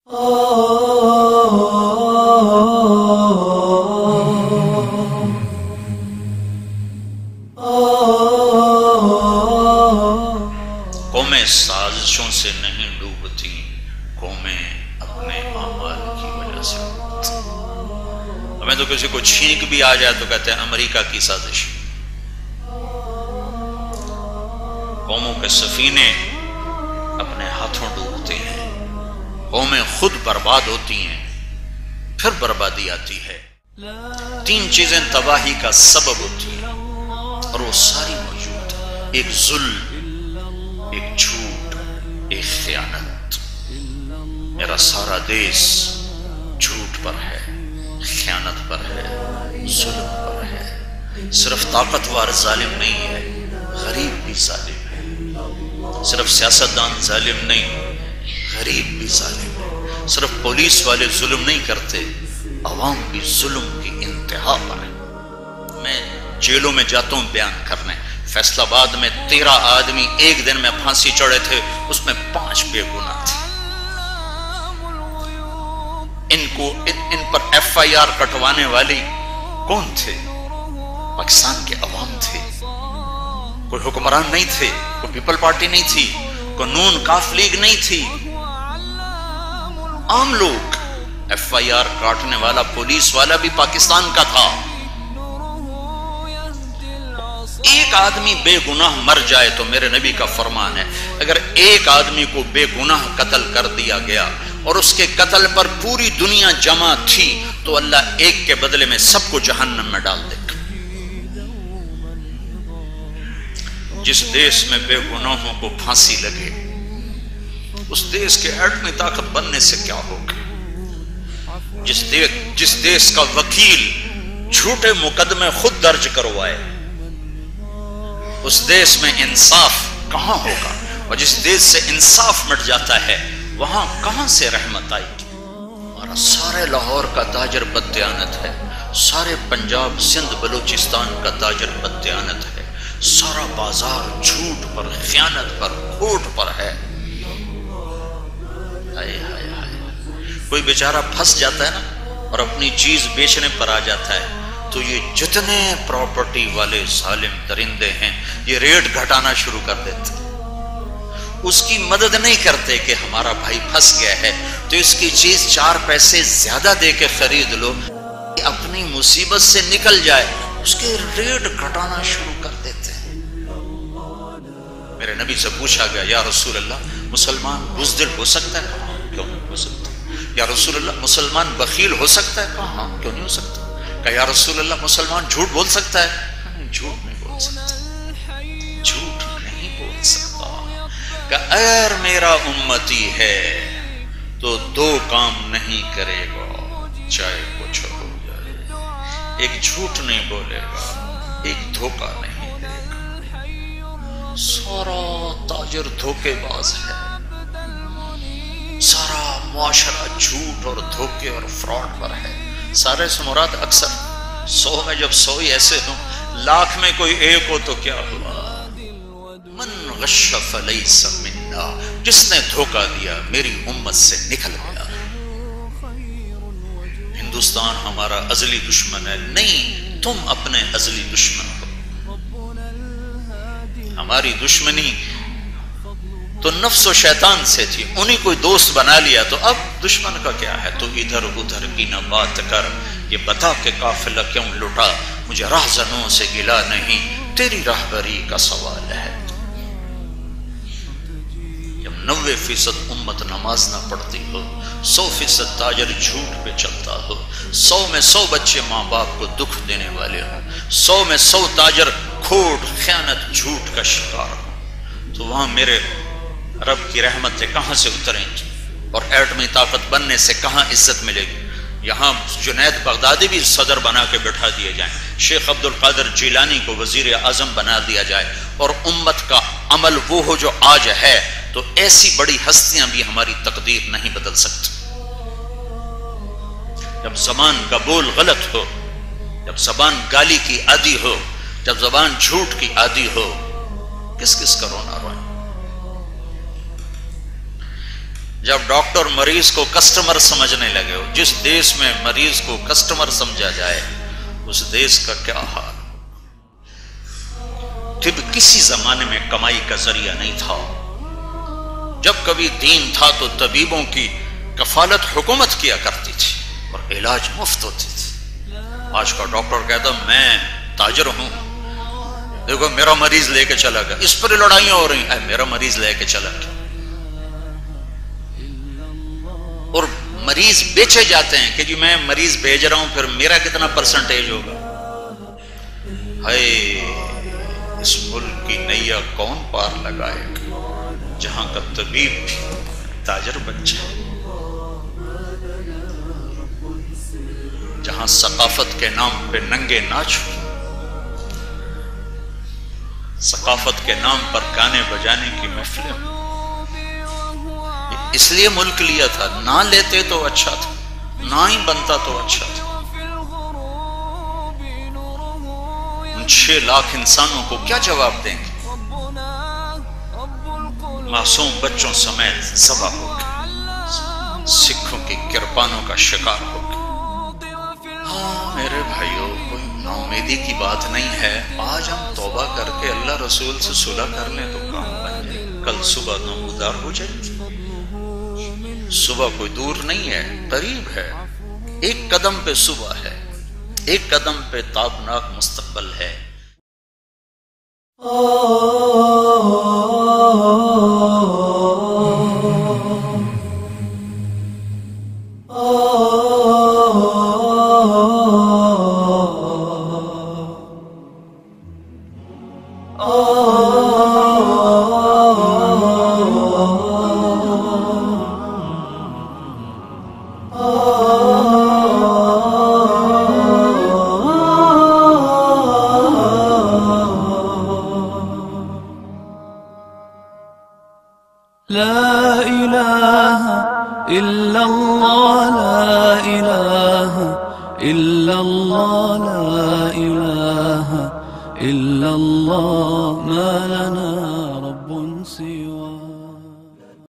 قومیں سازشوں سے نہیں ڈوبتی، قومیں اپنے اعمال کی وجہ سے ڈوبتی۔ ہمیں تو کسی کو چھینک بھی آ جائے تو کہتے ہیں امریکہ کی سازش۔ قوموں کے سفینے اپنے ہاتھوں ڈوبتے ہیں، قومیں خود برباد ہوتی ہیں، پھر بربادی آتی ہے۔ تین چیزیں تباہی کا سبب ہوتی ہیں اور وہ ساری موجود ہیں، ایک ظلم، ایک جھوٹ، ایک خیانت۔ میرا سارا دیس جھوٹ پر ہے، خیانت پر ہے، ظلم پر ہے۔ صرف طاقتور ظالم نہیں ہے، غریب بھی ظالم ہے۔ صرف سیاستدان ظالم نہیں، غریب بھی ظالم ہے۔ صرف پولیس والے ظلم نہیں کرتے، عوام بھی ظلم کی انتہا پر ہے۔ میں جیلوں میں جاتا ہوں بیان کرنے، فیصل آباد میں 13 آدمی ایک دن میں پھانسی چڑھے تھے، اس میں 5 بے گناہ تھے۔ ان پر FIR کٹوانے والی کون تھے؟ پاکستان کے عوام تھے، کوئی حکمران نہیں تھے، کوئی پیپل پارٹی نہیں تھی، کوئی نون کاف لیگ نہیں تھی، عام لوگ۔ FIR کاٹنے والا پولیس والا بھی پاکستان کا تھا۔ ایک آدمی بے گناہ مر جائے تو میرے نبی کا فرمان ہے، اگر ایک آدمی کو بے گناہ قتل کر دیا گیا اور اس کے قتل پر پوری دنیا جمع تھی تو اللہ ایک کے بدلے میں سب کو جہنم میں ڈال دے گا۔ جس دیش میں بے گناہوں کو پھانسی لگے، اس دیش کے ایٹمی طاقت بننے سے کیا ہوگا؟ جس دیش کا وکیل جھوٹے مقدمے خود درج کروائے، اس دیش میں انصاف کہاں ہوگا؟ اور جس دیش سے انصاف مٹ جاتا ہے وہاں کہاں سے رحمت آئے گی؟ ہمارا سارے لاہور کا تاجر بددیانت ہے، سارے پنجاب سندھ بلوچستان کا تاجر بددیانت ہے، سارا بازار جھوٹ پر، خیانت پر، کھوٹ پر ہے۔ کوئی بیچارہ پھنس جاتا ہے نا اور اپنی چیز بیچنے پر آ جاتا ہے تو یہ جتنے پراپرٹی والے ظالم درندے ہیں یہ ریٹ گھٹانا شروع کر دیتے، اس کی مدد نہیں کرتے کہ ہمارا بھائی پھنس گیا ہے تو اس کی چیز 4 پیسے زیادہ دے کے خرید لو، اپنی مصیبت سے نکل جائے، اس کے ریٹ گھٹانا شروع کر دیتے ہیں۔ میرے نبی سے پوچھا گیا، یا رسول اللہ مسلمان بزدل ہو سکتا ہے؟ کہاں؟ کیوں نہیں ہو سکتا؟ یا رسول اللہ مسلمان بخیل ہو سکتا ہے؟ کہاں؟ کیوں نہیں ہو سکتا؟ کہ یا رسول اللہ مسلمان جھوٹ بول سکتا ہے؟ جھوٹ نہیں بول سکتا، جھوٹ نہیں بول سکتا۔ کہ اگر میرا امتی ہے تو 2 کام نہیں کرے گا چاہے کچھ ہو جائے، ایک جھوٹ نہیں بولے گا، ایک دھوکہ نہیں دے گا۔ سارا تاجر دھوکے باز ہے، سارا معاشرہ جھوٹ اور دھوکے اور فراڈ پر ہے۔ سارے سے مراد اکثر 100 میں جب 100 ہی ایسے ہوں، 1,00,000 میں کوئی ایک ہو تو کیا ہوا؟ من غش فلیس منا، جس نے دھوکہ دیا میری امت سے نکل گیا۔ ہندوستان ہمارا ازلی دشمن ہے، نہیں، تم اپنے ازلی دشمن ہو۔ ہماری دشمنی تو نفس و شیطان سے تھی، انہی کوئی دوست بنا لیا تو اب دشمن کا کیا ہے؟ تو ادھر ادھر کی نہ بات کر، یہ بتا کہ قافلہ کیوں لٹا، مجھے راہزنوں سے گلا نہیں، تیری راہبری کا سوال ہے۔ جب 90% امت نماز نہ پڑھتی ہو، 100% تاجر جھوٹ پہ چلتا ہو، 100 میں 100 بچے ماں باپ کو دکھ دینے والے ہوں، 100 میں 100 تاجر کھوٹ، خیانت، جھوٹ کا شکار ہوں، تو وہاں میرے رب کی رحمتیں کہاں سے اتریں گی اور ایٹمی طاقت بننے سے کہاں عزت ملے گی؟ یہاں جنید بغدادی بھی صدر بنا کے بٹھا دیے جائیں، شیخ عبد القادر جیلانی کو وزیر اعظم بنا دیا جائے اور امت کا عمل وہ ہو جو آج ہے، تو ایسی بڑی ہستیاں بھی ہماری تقدیر نہیں بدل سکتی۔ جب زبان کا بول غلط ہو، جب زبان گالی کی عادی ہو، جب زبان جھوٹ کی عادی ہو، کس کس کا رونا روئیں؟ جب ڈاکٹر مریض کو کسٹمر سمجھنے لگے ہو، جس دیش میں مریض کو کسٹمر سمجھا جائے اس دیش کا کیا حال؟ طب کسی زمانے میں کمائی کا ذریعہ نہیں تھا. جب کبھی دین تھا تو طبیبوں کی کفالت حکومت کیا کرتی تھی اور علاج مفت ہوتی تھی. آج کا ڈاکٹر کہتا میں تاجر ہوں، دیکھو میرا مریض لے کے چلا گیا، اس پر لڑائیاں ہو رہی ہیں، میرا مریض لے کے چلا گیا. اور مریض بیچے جاتے ہیں کہ جی میں مریض بھیج رہا ہوں، پھر میرا کتنا پرسنٹیج ہوگا. ہائے اس ملک کی نیا کون پار لگائے گا جہاں کا طبیب بھی تاجر بن جائے، جہاں ثقافت کے نام پہ ننگے ناچ ہو، ثقافت کے نام پر گانے بجانے کی محفلیں ہوں. اس لیے ملک لیا تھا، نہ لیتے تو اچھا تھا، نہ ہی بنتا تو اچھا تھا. 6 لاکھ انسانوں کو کیا جواب دیں گے؟ معصوم بچوں سمیت ذبح ہو گئے، سکھوں کی کرپانوں کا شکار ہو گئے. ہاں میرے بھائیوں، کوئی ناامیدی کی بات نہیں ہے. آج ہم توبہ کر کے اللہ رسول سے صلح کر لیں تو کام بن جائے، کل صبح نمودار ہو جائے گی. صبح کوئی دور نہیں ہے، قریب ہے. ایک قدم پہ صبح ہے، ایک قدم پہ تابناک مستقبل ہے. لا إله إلا الله، لا إله إلا الله، لا إله إلا الله، ما لنا